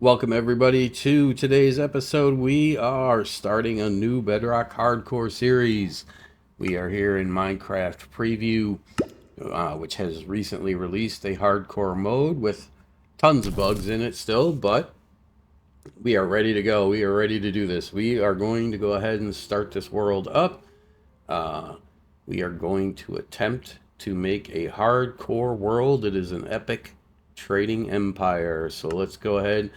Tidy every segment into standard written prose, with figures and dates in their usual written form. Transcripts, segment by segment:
Welcome everybody to today's episode. We are starting a new Bedrock Hardcore series. We are here in Minecraft Preview, which has recently released a hardcore mode with tons of bugs in it still, but we are ready to go. We are ready to do this. We are going to go ahead and start this world up. Uh, we are going to attempt to make a hardcore world. It is an epic trading empire. So let's go ahead.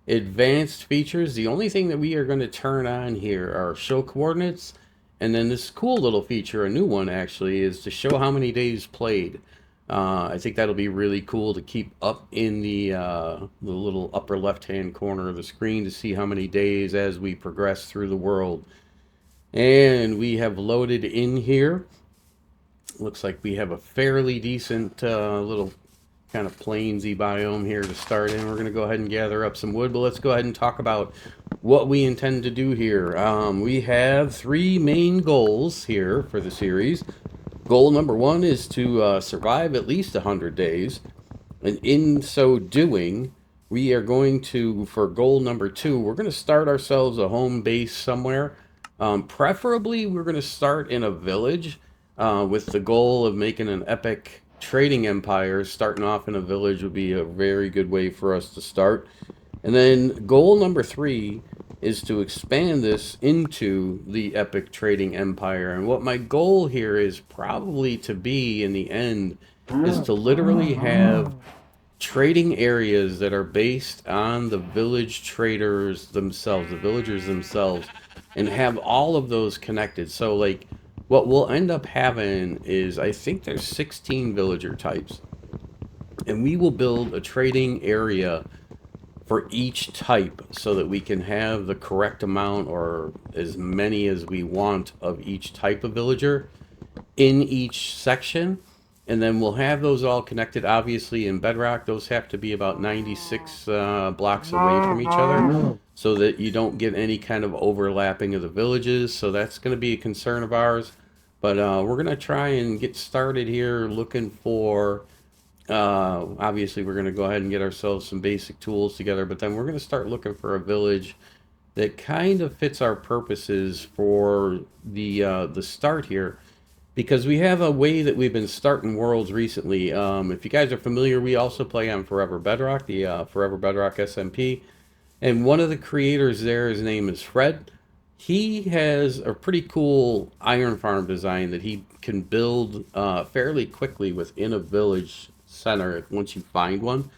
Advanced features. The only thing that we are going to turn on here are show coordinates. And then this cool little feature, a new one actually, is to show how many days played. I think that'll be really cool to keep up in the little upper left-hand corner of the screen to see how many days as we progress through the world. And we have loaded in here. Looks like we have a fairly decent little kind of plainsy biome here to start in. We're going to go ahead and gather up some wood, but let's go ahead and talk about what we intend to do here. We have three main goals here for the series. Goal number one is to survive at least 100 days. And in so doing, we are going to, for goal number two, we're going to start ourselves a home base somewhere. Preferably, we're going to start in a village with the goal of making an epic trading empire. Starting off in a village would be a very good way for us to start. And then goal number three is to expand this into the epic trading empire. And what my goal here is probably to be in the end is to literally have trading areas that are based on the village traders themselves, the villagers themselves, and have all of those connected. So like what we'll end up having is, I think there's 16 villager types, and we will build a trading area for each type so that we can have the correct amount or as many as we want of each type of villager in each section. And then we'll have those all connected. Obviously in Bedrock, those have to be about 96 blocks away from each other so that you don't get any kind of overlapping of the villages. So that's going to be a concern of ours. But we're going to try and get started here looking for, obviously we're going to go ahead and get ourselves some basic tools together, but then we're going to start looking for a village that kind of fits our purposes for the start here, because we have a way that we've been starting worlds recently. If you guys are familiar, we also play on Forever Bedrock, the Forever Bedrock SMP, and one of the creators there, his name is Fred. He has a pretty cool iron farm design that he can build fairly quickly within a village center once you find one.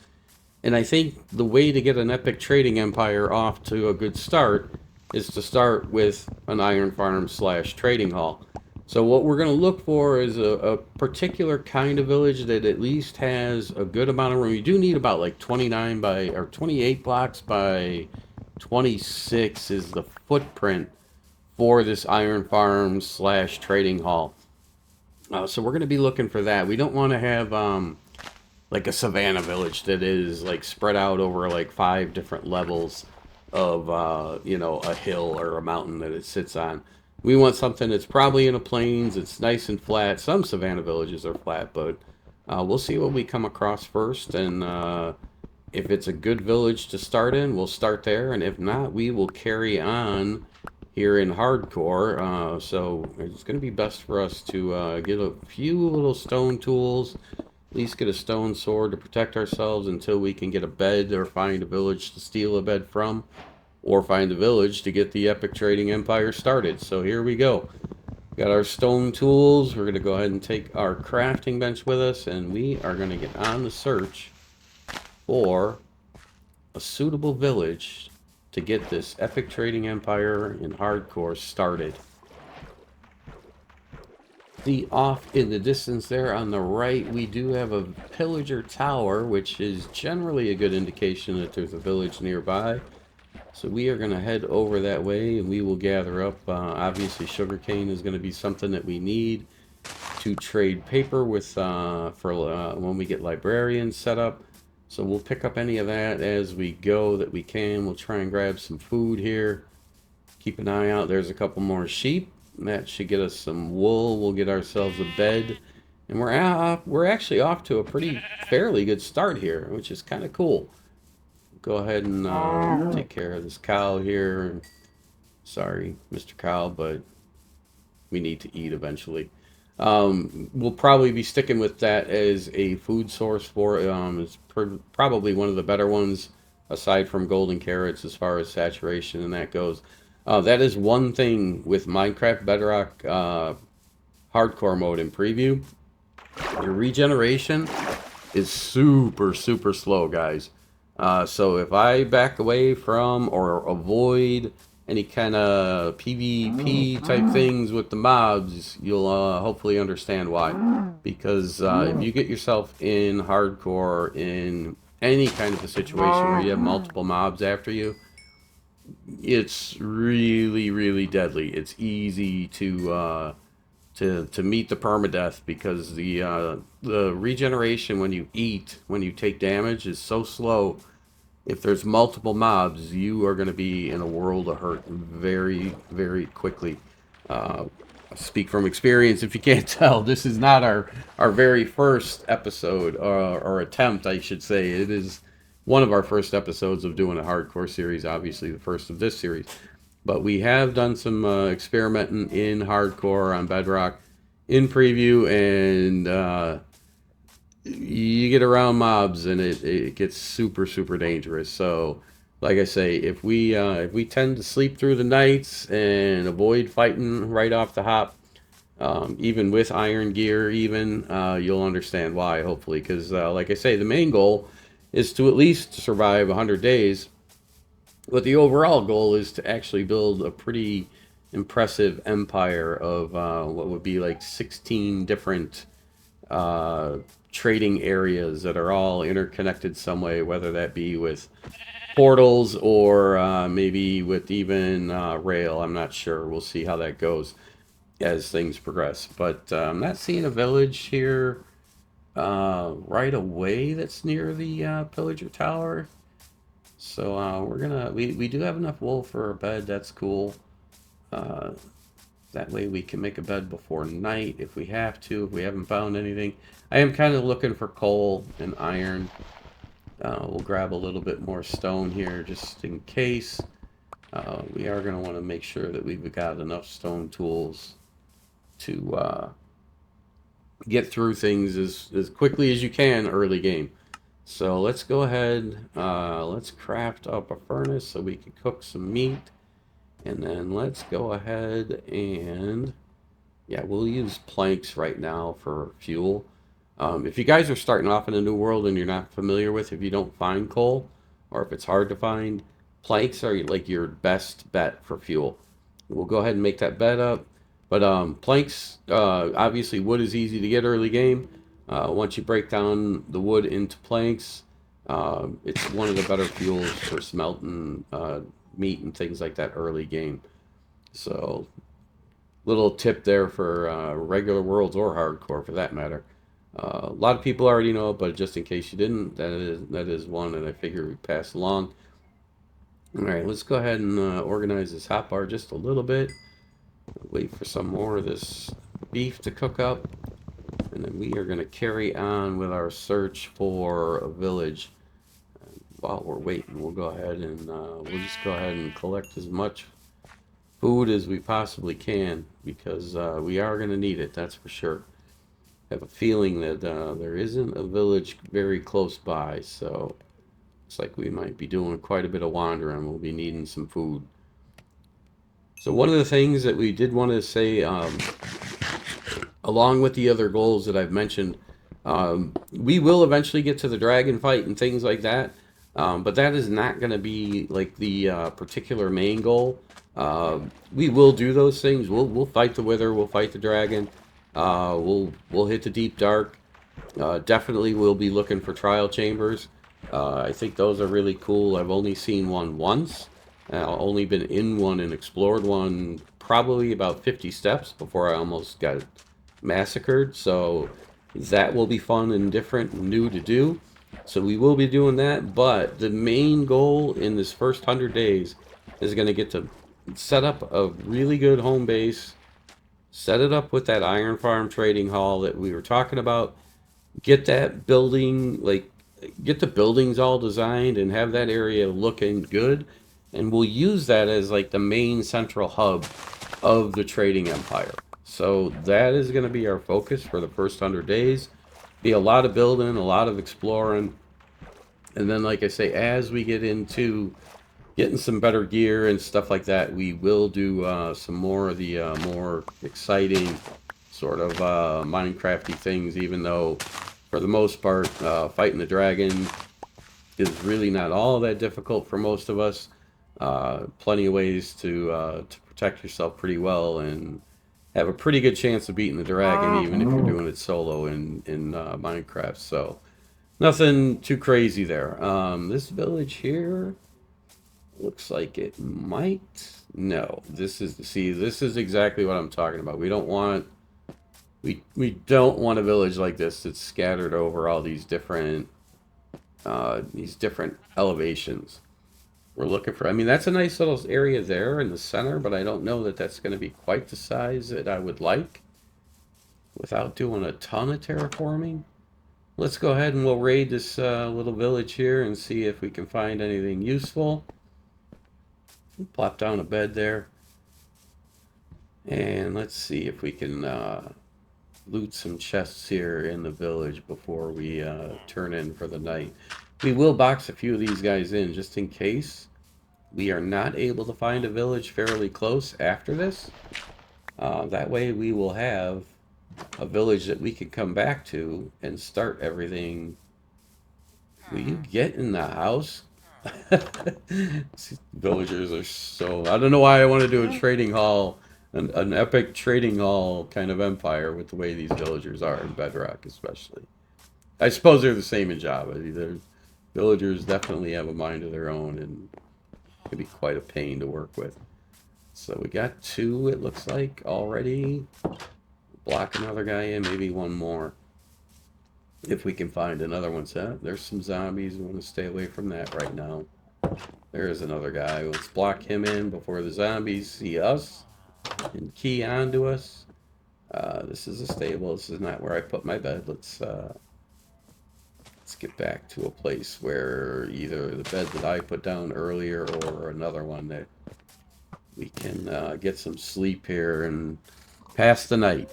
And I think the way to get an epic trading empire off to a good start is to start with an iron farm slash trading hall. So what we're going to look for is a particular kind of village that at least has a good amount of room. You do need about like 29 by, or 28 blocks by 26 is the footprint for this iron farm slash trading hall. So we're going to be looking for that. We don't want to have like a savannah village that is like spread out over like 5 different levels of you know, a hill or a mountain that it sits on. We want something that's probably in the plains. It's nice and flat. Some savannah villages are flat, but we'll see what we come across first. And if it's a good village to start in, we'll start there. And if not, we will carry on here in Hardcore. So it's going to be best for us to get a few little stone tools, at least get a stone sword to protect ourselves until we can get a bed or find a village to steal a bed from, or find a village to get the epic trading empire started. So here we go. Got our stone tools. We're going to go ahead and take our crafting bench with us, and we are going to get on the search for a suitable village to get this epic trading empire in Hardcore started. See off in the distance there on the right, we do have a pillager tower, which is generally a good indication that there's a village nearby. So we are going to head over that way, and we will gather up. Obviously, sugarcane is going to be something that we need to trade paper with for when we get librarians set up. So we'll pick up any of that as we go that we can. We'll try and grab some food here. Keep an eye out. There's a couple more sheep. That should get us some wool. We'll get ourselves a bed. And we're actually off to a fairly good start here, which is kind of cool. go ahead and take care of this cow here. Sorry, Mr. Cow, but we need to eat eventually. We'll probably be sticking with that as a food source for it's probably one of the better ones aside from golden carrots as far as saturation and that goes. That is one thing with Minecraft Bedrock hardcore mode in preview. Your regeneration is super, super slow, guys. So if I back away from or avoid any kind of PvP type things with the mobs, you'll hopefully understand why. Because if you get yourself in hardcore in any kind of a situation where you have multiple mobs after you, it's really, really deadly. It's easy to meet the permadeath because the regeneration when you eat, when you take damage, is so slow. If there's multiple mobs, you are going to be in a world of hurt very, very quickly. I speak from experience. If you can't tell, this is not our very first episode or attempt, I should say. It is one of our first episodes of doing a hardcore series. Obviously, the first of this series. But we have done some experimenting in hardcore on Bedrock in preview, and you get around mobs, and it gets super, super dangerous. So, like I say, if we tend to sleep through the nights and avoid fighting right off the hop, even with iron gear, even you'll understand why, hopefully, because like I say, the main goal is to at least survive 100 days. But the overall goal is to actually build a pretty impressive empire of what would be like 16 different trading areas that are all interconnected some way, whether that be with portals or maybe with even rail. I'm not sure. We'll see how that goes as things progress. But I'm not seeing a village here right away that's near the pillager tower. So we do have enough wool for a bed. That's cool. That way we can make a bed before night if we have to, if we haven't found anything. I am kind of looking for coal and iron. We'll grab a little bit more stone here just in case. We are going to want to make sure that we've got enough stone tools to get through things as quickly as you can early game. So let's go ahead, let's craft up a furnace so we can cook some meat. And then let's go ahead and, yeah, we'll use planks right now for fuel. If you guys are starting off in a new world and you're not familiar with, if you don't find coal, or if it's hard to find, planks are like your best bet for fuel. We'll go ahead and make that bed up. But planks, obviously wood is easy to get early game. Once you break down the wood into planks, it's one of the better fuels for smelting meat and things like that early game. So, little tip there for regular worlds or hardcore for that matter. A lot of people already know it, but just in case you didn't, that is one that I figure we pass along. All right, let's go ahead and organize this hotbar just a little bit. Wait for some more of this beef to cook up. And then we are going to carry on with our search for a village. While we're waiting, we'll go ahead and we'll just go ahead and collect as much food as we possibly can, because we are going to need it, that's for sure. I have a feeling that there isn't a village very close by, so it's like we might be doing quite a bit of wandering. We'll be needing some food. So one of the things that we did want to say, along with the other goals that I've mentioned, we will eventually get to the dragon fight and things like that. But that is not going to be like the particular main goal. We will do those things. We'll fight the wither. We'll fight the dragon. We'll hit the deep dark. Definitely we'll be looking for trial chambers. I think those are really cool. I've only seen one once. Only been in one and explored one probably about 50 steps before I almost got massacred. So that will be fun and different and new to do. So we will be doing that, but the main goal in this first 100 days is going to get to set up a really good home base, set it up with that iron farm trading hall that we were talking about, get that building like get the buildings all designed and have that area looking good, and we'll use that as like the main central hub of the trading empire. So that is going to be our focus for the first 100 days. Be a lot of building, a lot of exploring, and then like I say, as we get into getting some better gear and stuff like that, we will do some more of the more exciting sort of Minecrafty things, even though for the most part fighting the dragon is really not all that difficult for most of us. Plenty of ways to protect yourself pretty well and have a pretty good chance of beating the dragon, even if you're doing it solo in Minecraft. So nothing too crazy there. This village here looks like it might. No, this is this is exactly what I'm talking about. We don't want a village like this that's scattered over all these different elevations. We're looking for, I mean, that's a nice little area there in the center, but I don't know that that's going to be quite the size that I would like without doing a ton of terraforming. Let's go ahead and we'll raid this little village here and see if we can find anything useful. Plop down a bed there. And let's see if we can loot some chests here in the village before we turn in for the night. We will box a few of these guys in just in case we are not able to find a village fairly close after this. That way we will have a village that we can come back to and start everything. Will you get in the house? Villagers are so... I don't know why I want to do a trading hall, an epic trading hall kind of empire with the way these villagers are in Bedrock especially. I suppose they're the same in Java. Villagers definitely have a mind of their own and can be quite a pain to work with. So we got 2, it looks like, already. Block another guy in, maybe one more. If we can find another one. So there's some zombies. We want to stay away from that right now. There's another guy. Let's block him in before the zombies see us and key onto us. This is a stable. This is not where I put my bed. Let's get back to a place where either the bed that I put down earlier or another one that we can get some sleep here and pass the night.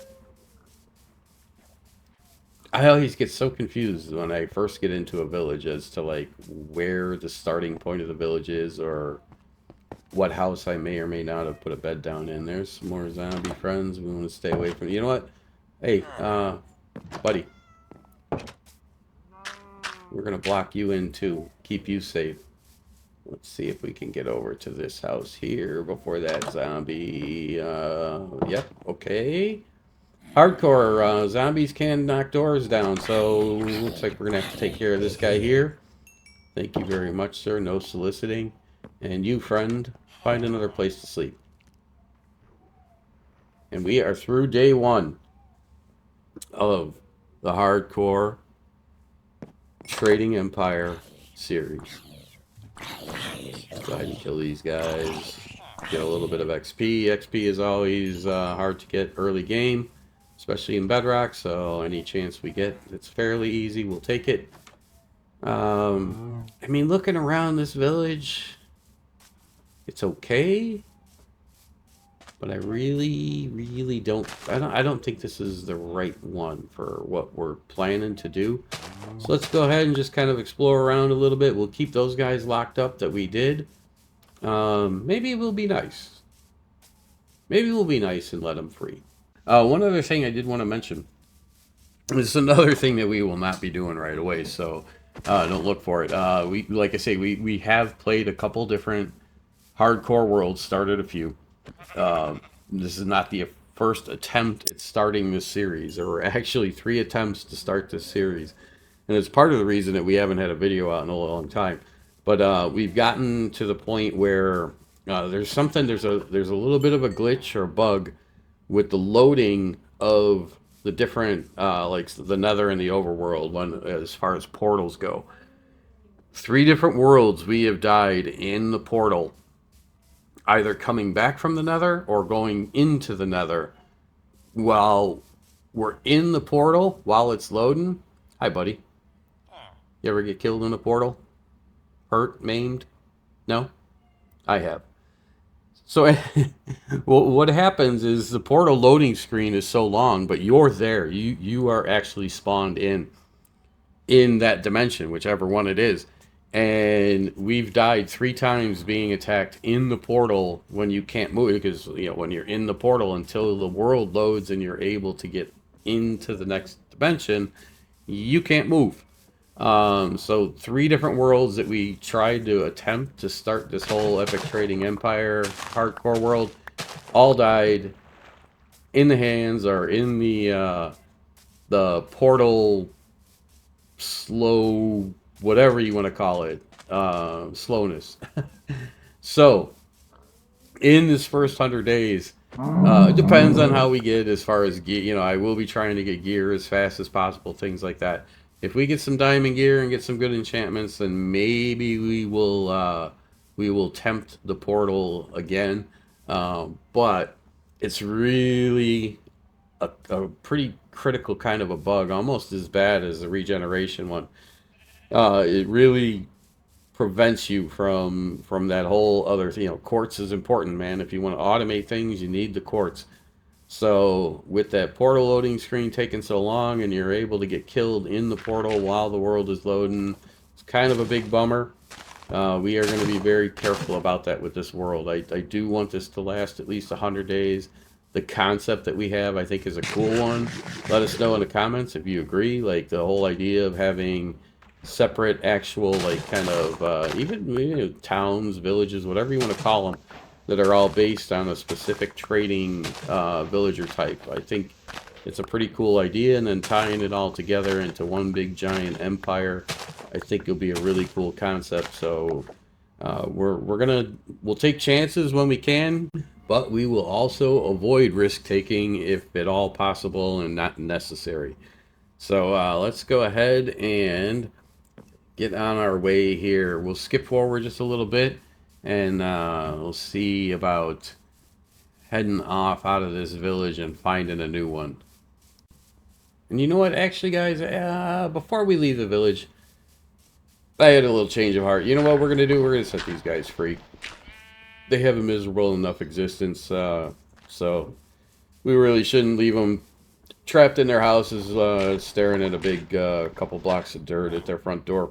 I always get so confused when I first get into a village as to like where the starting point of the village is or what house I may or may not have put a bed down in. There's some more zombie friends. We want to stay away from. You know what? Hey, buddy. We're going to block you in too. Keep you safe. Let's see if we can get over to this house here before that zombie. Yep, okay. Hardcore, zombies can knock doors down, so looks like we're going to have to take care of this guy here. Thank you very much, sir. No soliciting. And you, friend, find another place to sleep. And we are through day 1 of the Hardcore Trading Empire series. Go ahead and kill these guys. Get a little bit of XP. XP is always hard to get early game, especially in Bedrock, so any chance we get it's fairly easy, we'll take it. I mean, looking around this village, it's okay, but I really don't think this is the right one for what we're planning to do. So let's go ahead and just kind of explore around a little bit. We'll keep those guys locked up that we did. Maybe we'll be nice. Maybe we'll be nice and let them free. One other thing I did want to mention is another thing that we will not be doing right away, so don't look for it. Like I say, we have played a couple different hardcore worlds, started a few. This is not the first attempt at starting this series. There were actually 3 attempts to start this series, and it's part of the reason that we haven't had a video out in a long time. But we've gotten to the point where there's a little bit of a glitch or bug with the loading of the different like the nether and the overworld one as far as portals go. 3 different worlds we have died in the portal, either coming back from the nether or going into the nether while we're in the portal while it's loading. Hi, buddy. You ever get killed in a portal? Hurt? Maimed? No? I have. So well, what happens is the portal loading screen is so long, but you're there. You are actually spawned in that dimension, whichever one it is. And we've died 3 times being attacked in the portal when you can't move, because when you're in the portal until the world loads and you're able to get into the next dimension, you can't move. So 3 different worlds that we tried to attempt to start this whole Epic Trading Empire hardcore world all died in the hands or in the portal slow, whatever you want to call it, slowness. So in this first 100 days, it depends on how we get as far as gear. I will be trying to get gear as fast as possible, things like that. If we get some diamond gear and get some good enchantments, then maybe we will tempt the portal again. But it's really a pretty critical kind of a bug, almost as bad as the regeneration one. It really prevents you from that whole other thing. Quartz is important, man. If you want to automate things, you need the quartz. So with that portal loading screen taking so long and you're able to get killed in the portal while the world is loading, it's kind of a big bummer. We are going to be very careful about that with this world. I do want this to last at least 100 days. The concept that we have, I think, is a cool one. Let us know in the comments if you agree. Like the whole idea of having separate actual, like, kind of even towns, villages, whatever you want to call them, that are all based on a specific trading villager type. I think it's a pretty cool idea, and then tying it all together into one big giant empire, I think it'll be a really cool concept. So we'll take chances when we can, but we will also avoid risk taking if at all possible and not necessary. So let's go ahead and get on our way here. We'll skip forward just a little bit, and we'll see about heading off out of this village and finding a new one. And you know what, actually, guys, before we leave the village, I had a little change of heart. You know what we're going to do? We're going to set these guys free. They have a miserable enough existence, so we really shouldn't leave them trapped in their houses, staring at a big couple blocks of dirt at their front door.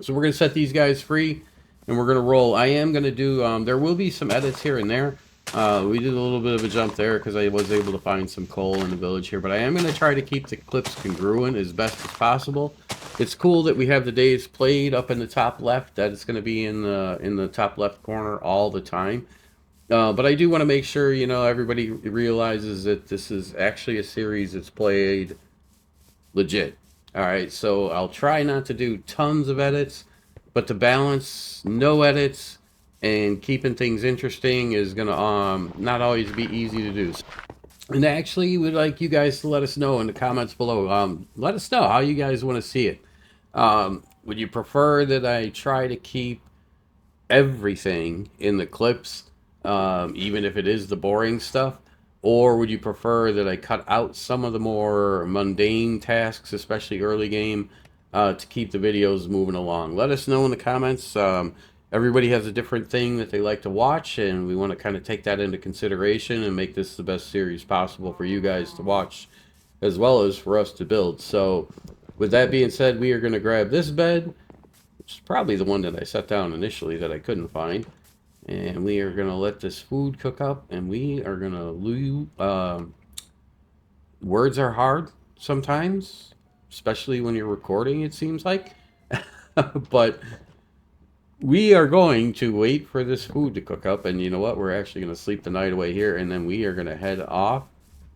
So we're going to set these guys free, and we're going to roll. I am going to do, there will be some edits here and there. We did a little bit of a jump there because I was able to find some coal in the village here, but I am going to try to keep the clips congruent as best as possible. It's cool that we have the days played up in the top left, that it's going to be in the top left corner all the time. But I do want to make sure, everybody realizes that this is actually a series that's played legit. All right, so I'll try not to do tons of edits, but to balance no edits and keeping things interesting is going to not always be easy to do. And actually, we'd like you guys to let us know in the comments below. Let us know how you guys want to see it. Would you prefer that I try to keep everything in the clips, even if it is the boring stuff? Or would you prefer that I cut out some of the more mundane tasks, especially early game, to keep the videos moving along? Let us know in the comments. Everybody has a different thing that they like to watch, and we want to kind of take that into consideration and make this the best series possible for you guys to watch, as well as for us to build. So with that being said, we are going to grab this bed, which is probably the one that I set down initially that I couldn't find. And we are going to let this food cook up, and we are going to loot. Words are hard sometimes, especially when you're recording, it seems like. But we are going to wait for this food to cook up, and you know what? We're actually going to sleep the night away here, and then we are going to head off,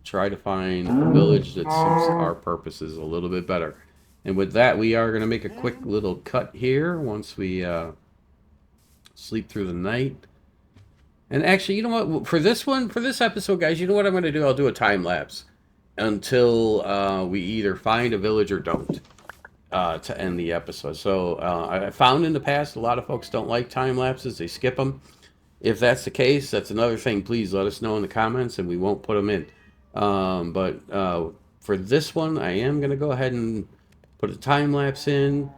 try to find a village that suits our purposes a little bit better. And with that, we are going to make a quick little cut here once we sleep through the night. And actually, you know what? For this episode, guys, you know what I'm going to do? I'll do a time lapse until we either find a village or don't to end the episode. So I found in the past a lot of folks don't like time lapses; they skip them. If that's the case, that's another thing. Please let us know in the comments, and we won't put them in. But for this one, I am going to go ahead and put a time lapse in.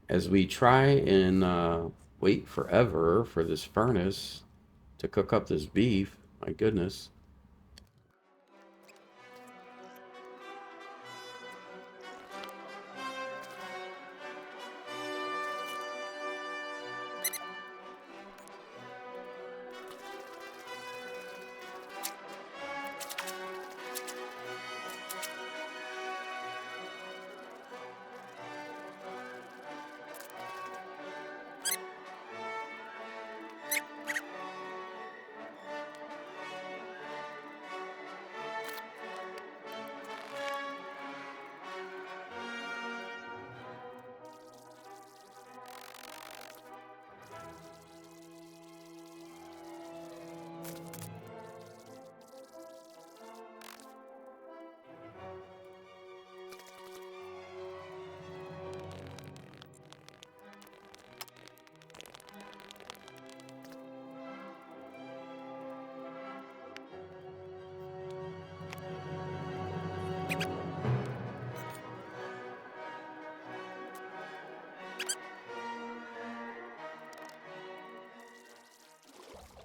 as we try and wait forever for this furnace to cook up this beef. My goodness.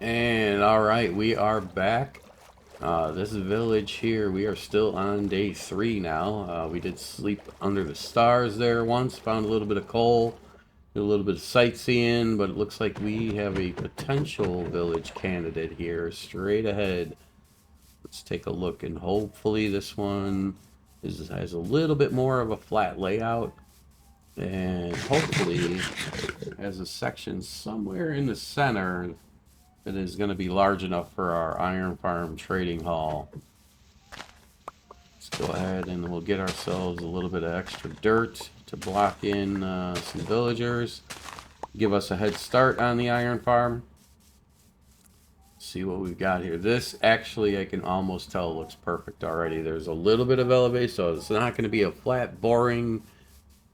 And all right, we are back. This village here, we are still on day 3 now. We did sleep under the stars there once, found a little bit of coal, did a little bit of sightseeing, but it looks like we have a potential village candidate here straight ahead. Let's take a look, and hopefully this one has a little bit more of a flat layout, and hopefully has a section somewhere in the center that is going to be large enough for our iron farm trading hall. Let's go ahead and we'll get ourselves a little bit of extra dirt to block in some villagers, give us a head start on the iron farm. See what we've got here. This actually, I can almost tell, looks perfect already. There's a little bit of elevation, so it's not going to be a flat, boring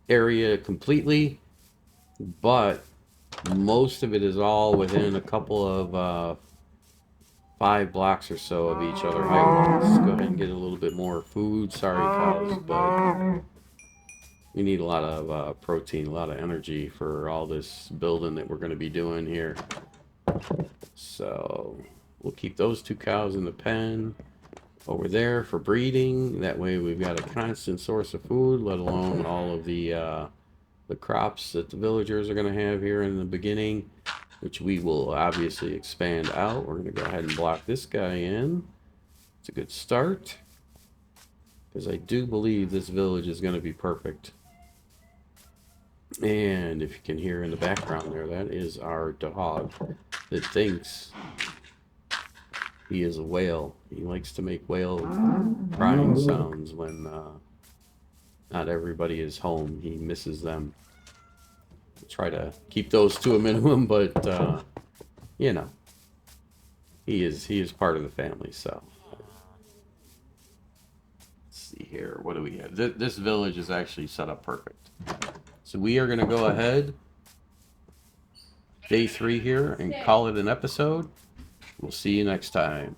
area completely, but most of it is all within a couple of 5 blocks or so of each other height. Let's go ahead and get a little bit more food. Sorry, cows, but we need a lot of protein, a lot of energy for all this building that we're going to be doing here. So we'll keep those 2 cows in the pen over there for breeding. That way we've got a constant source of food, let alone all of the crops that the villagers are going to have here in the beginning, which we will obviously expand out. We're going to go ahead and block this guy in. It's a good start, because I do believe this village is going to be perfect. And if you can hear in the background there, that is our dog that thinks he is a whale. He likes to make whale crying sounds when not everybody is home. He misses them. Try to keep those to a minimum, but you know, he is part of the family. So let's see here. What do we have? This village is actually set up perfect. So we are going to go ahead, day 3 here, and call it an episode. We'll see you next time.